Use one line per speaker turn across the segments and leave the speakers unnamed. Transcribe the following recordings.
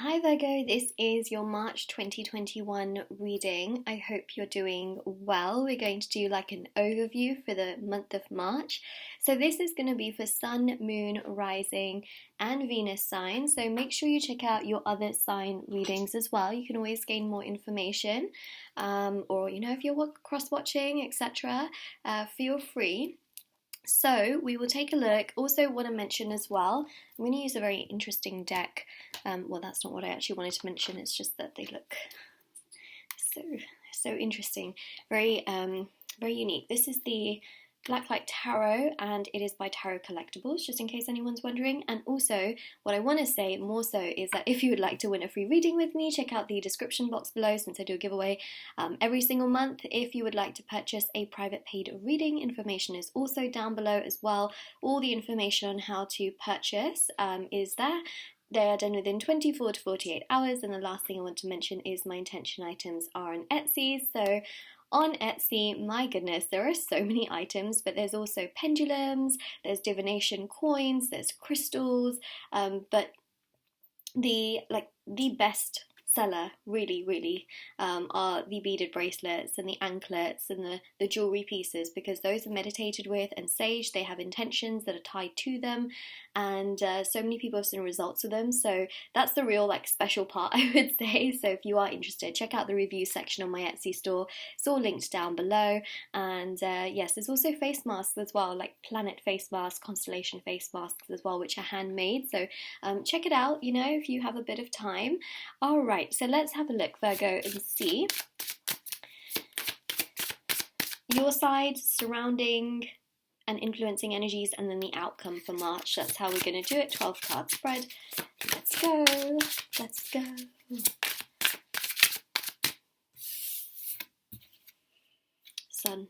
Hi Virgo, this is your March 2021 reading. I hope you're doing well. We're going to do like an overview for the month of March. So this is going to be for Sun, Moon, Rising and Venus signs. So make sure you check out your other sign readings as well. You can always gain more information or if you're cross-watching, etc. Feel free. So we will take a look. Also want to mention as well, I'm going to use a very interesting deck. Well, that's not what I actually wanted to mention. It's just that they look so interesting, very unique. This is the Blacklight Tarot, and it is by Tarot Collectibles, just in case anyone's wondering. And also, what I want to say more so is that if you would like to win a free reading with me, check out the description box below, since I do a giveaway every single month. If you would like to purchase a private paid reading, information is also down below as well. All the information on how to purchase is there. They are done within 24 to 48 hours, and the last thing I want to mention is my intention items are on Etsy. So on Etsy, my goodness, there are so many items, but there's also pendulums, there's divination coins, there's crystals, but the best seller really are the beaded bracelets and the anklets and the jewelry pieces, because those are meditated with and saged. They have intentions that are tied to them, and so many people have seen results with them. So that's the real special part, I would say. So if you are interested, check out the review section on my Etsy store. It's all linked down below. And yes, there's also face masks as well, like planet face masks, constellation face masks as well, which are handmade. So check it out, if you have a bit of time. All right. So let's have a look, Virgo, and see your side, surrounding and influencing energies, and then the outcome for March. That's how we're going to do it. 12 card spread. Let's go. Let's go. Sun.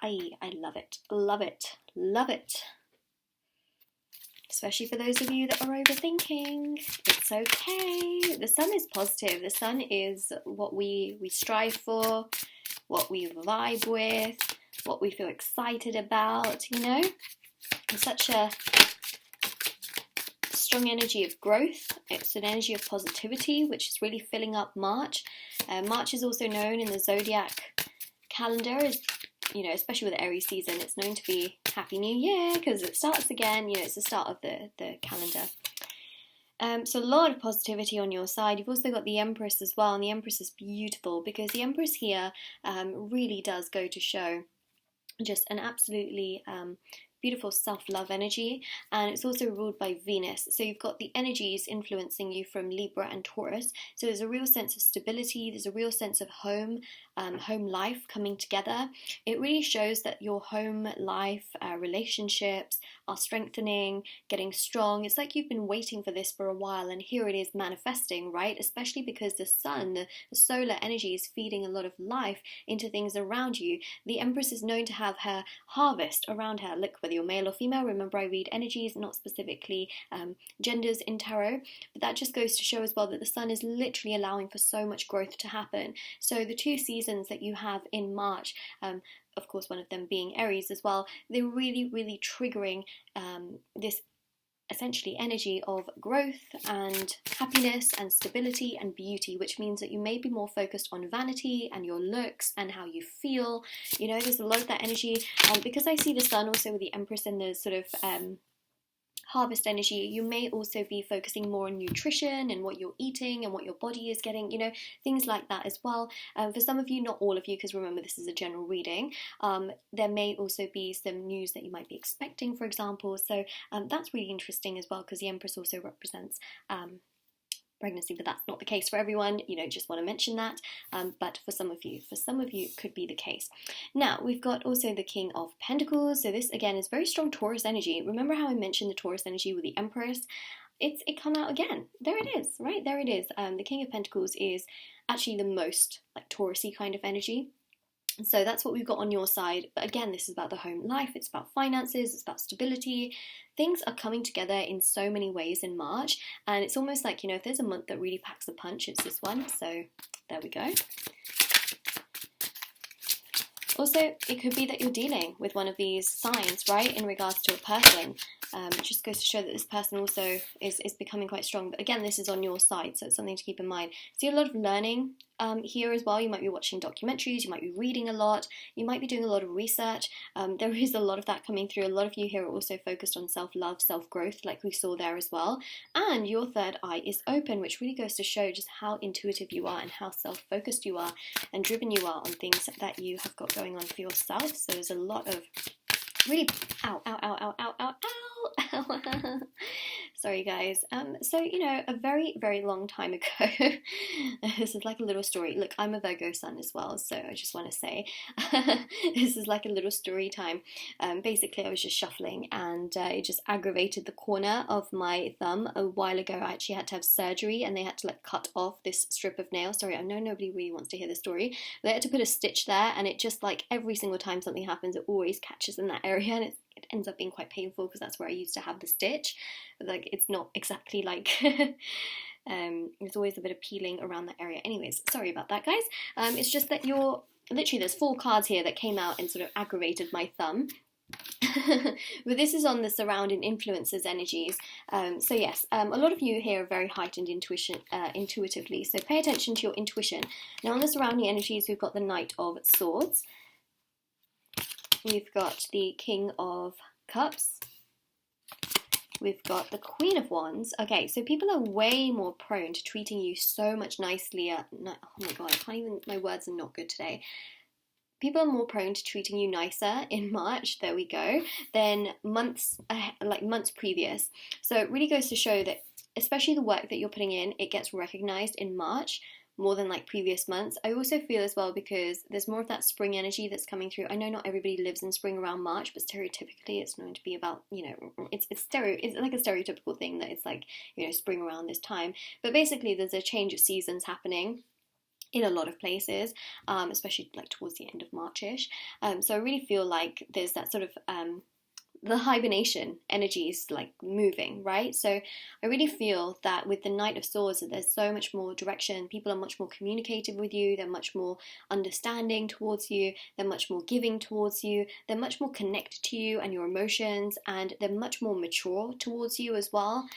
I love it. Love it. Love it. Especially for those of you that are overthinking. It's okay. The sun is positive. The sun is what we strive for, what we vibe with, what we feel excited about, It's such a strong energy of growth. It's an energy of positivity, which is really filling up March. March is also known in the zodiac calendar as, especially with the Aries season, it's known to be Happy New Year, because it starts again, it's the start of the calendar. So a lot of positivity on your side. You've also got the Empress as well, and the Empress is beautiful, because the Empress here really does go to show just an absolutely beautiful self-love energy, and it's also ruled by Venus. So you've got the energies influencing you from Libra and Taurus. So there's a real sense of stability, there's a real sense of home life coming together. It really shows that your home life, relationships are strengthening, getting strong. It's like you've been waiting for this for a while, and here it is manifesting, right? Especially because the sun, the solar energy, is feeding a lot of life into things around you. The Empress is known to have her harvest around her. Look, whether you're male or female, remember I read energies, not specifically genders in tarot, but that just goes to show as well that the sun is literally allowing for so much growth to happen. So the two seasons that you have in March, of course one of them being Aries as well, they're really triggering this essentially energy of growth and happiness and stability and beauty, which means that you may be more focused on vanity and your looks and how you feel. There's a lot of that energy, because I see the sun also with the Empress and the sort of harvest energy. You may also be focusing more on nutrition and what you're eating and what your body is getting, things like that as well. For some of you, not all of you, because remember this is a general reading, there may also be some news that you might be expecting, for example. So that's really interesting as well, because the Empress also represents pregnancy, but that's not the case for everyone. Just want to mention that. But for some of you, it could be the case. Now we've got also the King of Pentacles. So this again is very strong Taurus energy. Remember how I mentioned the Taurus energy with the Empress? It come out again. There it is, right? There it is. The King of Pentacles is actually the most Taurus-y kind of energy. So that's what we've got on your side. But again, this is about the home life, it's about finances, it's about stability. Things are coming together in so many ways in March, and it's almost like, if there's a month that really packs a punch, it's this one. So there we go. Also, it could be that you're dealing with one of these signs, right, in regards to a person. It just goes to show that this person also is becoming quite strong. But again, this is on your side, so it's something to keep in mind. See a lot of learning here as well. You might be watching documentaries, you might be reading a lot, you might be doing a lot of research. There is a lot of that coming through. A lot of you here are also focused on self-love, self-growth, like we saw there as well. And your third eye is open, which really goes to show just how intuitive you are and how self-focused you are and driven you are on things that you have got going on for yourself. So there's a lot of really sorry guys. So you know, a very, very long time ago, this is like a little story. Look, I'm a Virgo sun as well, so I just want to say this is like a little story time. Basically I was just shuffling and it just aggravated the corner of my thumb. A while ago I actually had to have surgery and they had to like cut off this strip of nail. Sorry, I know nobody really wants to hear the story. They had to put a stitch there, and it just, like, every single time something happens, it always catches in that area, and it ends up being quite painful because that's where I used to have the stitch. But, like, it's not exactly like there's always a bit of peeling around that area. Anyways, sorry about that, guys. It's just that you're literally, there's 4 cards here that came out and sort of aggravated my thumb. But this is on the surrounding influences energies. So yes, a lot of you here are very heightened intuitively, so pay attention to your intuition. Now on the surrounding energies, we've got the Knight of Swords, we've got the King of Cups, we've got the Queen of Wands. Okay, so people are way more prone to treating you so much nicely. Oh my god, I can't even, my words are not good today. People are more prone to treating you nicer in March, there we go, than months previous. So it really goes to show that, especially the work that you're putting in, it gets recognized in March more than like previous months. I also feel as well, because there's more of that spring energy that's coming through. I know not everybody lives in spring around March, but stereotypically it's known to be about, you know, it's like a stereotypical thing that it's like, you know, spring around this time. But basically there's a change of seasons happening in a lot of places, especially like towards the end of Marchish. So I really feel like there's that sort of the hibernation energies like moving, right? So I really feel that with the Knight of Swords that there's so much more direction. People are much more communicative with you, they're much more understanding towards you, they're much more giving towards you, they're much more connected to you and your emotions, and they're much more mature towards you as well.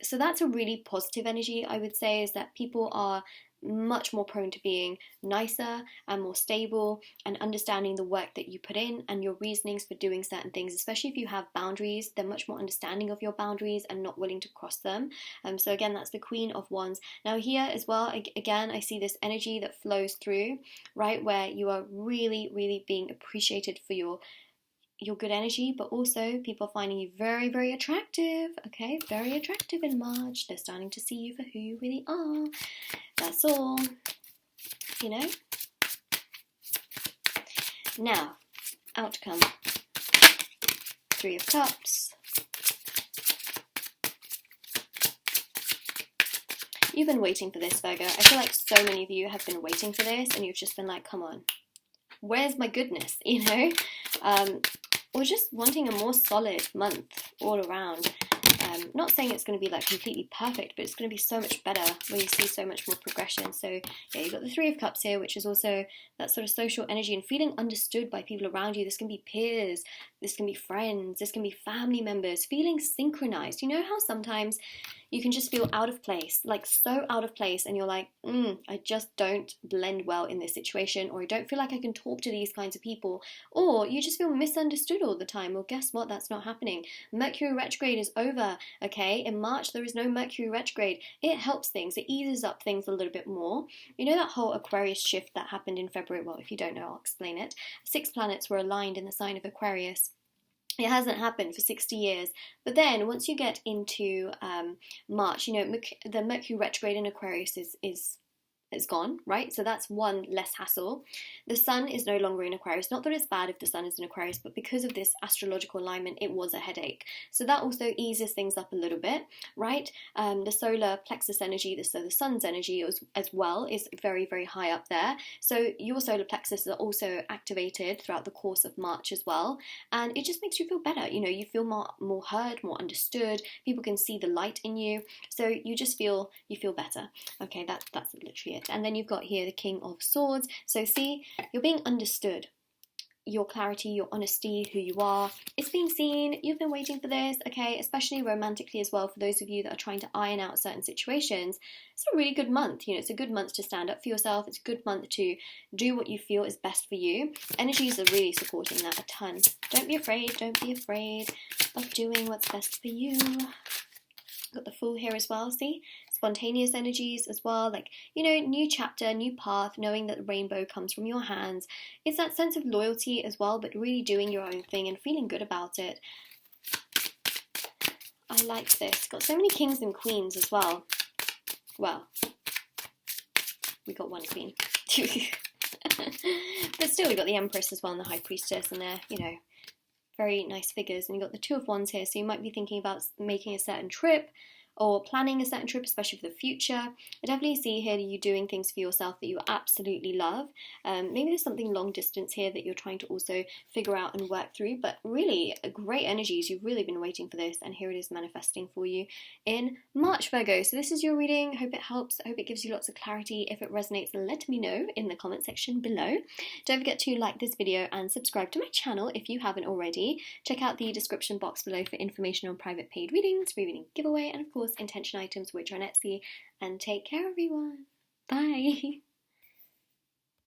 So that's a really positive energy, I would say, is that people are much more prone to being nicer and more stable and understanding the work that you put in and your reasonings for doing certain things. Especially if you have boundaries, they're much more understanding of your boundaries and not willing to cross them. So again, that's the Queen of Wands. Now here as well, again, I see this energy that flows through, right, where you are really, really being appreciated for your good energy, but also people finding you very, very attractive. Okay, very attractive in March. They're starting to see you for who you really are. That's all, you know. Now, outcome. 3 of Cups. You've been waiting for this, Virgo. I feel like so many of you have been waiting for this, and you've just been like, come on, where's my goodness, you know? Or just wanting a more solid month all around. Not saying it's going to be like completely perfect, but it's going to be so much better where you see so much more progression. So yeah, you've got the 3 of Cups here, which is also that sort of social energy and feeling understood by people around you. This can be peers, this can be friends, this can be family members, feeling synchronized. You know how sometimes you can just feel out of place, like so out of place, and you're like, I just don't blend well in this situation, or I don't feel like I can talk to these kinds of people, or you just feel misunderstood all the time. Well, guess what? That's not happening. Mercury retrograde is over, okay? In March, there is no Mercury retrograde. It helps things. It eases up things a little bit more. You know that whole Aquarius shift that happened in February? Well, if you don't know, I'll explain it. 6 planets were aligned in the sign of Aquarius. It hasn't happened for 60 years. But then once you get into March, you know, the Mercury retrograde in Aquarius is gone, right? So that's one less hassle. The sun is no longer in Aquarius. Not that it's bad if the sun is in Aquarius, but because of this astrological alignment, it was a headache. So that also eases things up a little bit, right? The solar plexus energy, so the sun's energy as well, is very, very high up there. So your solar plexus are also activated throughout the course of March as well. And it just makes you feel better. You know, you feel more heard, more understood. People can see the light in you. So you just feel better. Okay, that's literally it. And then you've got here the King of Swords. So see, you're being understood. your clarity, your honesty, who you are. It's being seen. You've been waiting for this, okay? Especially romantically as well, for those of you that are trying to iron out certain situations. It's a really good month. You know, it's a good month to stand up for yourself. It's a good month to do what you feel is best for you. Energies are really supporting that a ton. Don't be afraid. Don't be afraid of doing what's best for you. Got the Fool here as well, see? Spontaneous energies as well, like, you know, new chapter, new path, knowing that the rainbow comes from your hands. It's that sense of loyalty as well, but really doing your own thing and feeling good about it. I like this. Got so many kings and queens as well. Well, we got one queen. But still, we got the Empress as well and the High Priestess, and they're, you know, very nice figures. And you've got the Two of Wands here, so you might be thinking about making a certain trip or planning a certain trip, especially for the future. I definitely see here you doing things for yourself that you absolutely love. Maybe there's something long distance here that you're trying to also figure out and work through, but really great energies. You've really been waiting for this, and here it is manifesting for you in March, Virgo. So this is your reading. Hope it helps. I hope it gives you lots of clarity. If it resonates, let me know in the comment section below. Don't forget to like this video and subscribe to my channel if you haven't already. Check out the description box below for information on private paid readings, free reading giveaway, and of course intention items, which are on Etsy. And take care, everyone. Bye.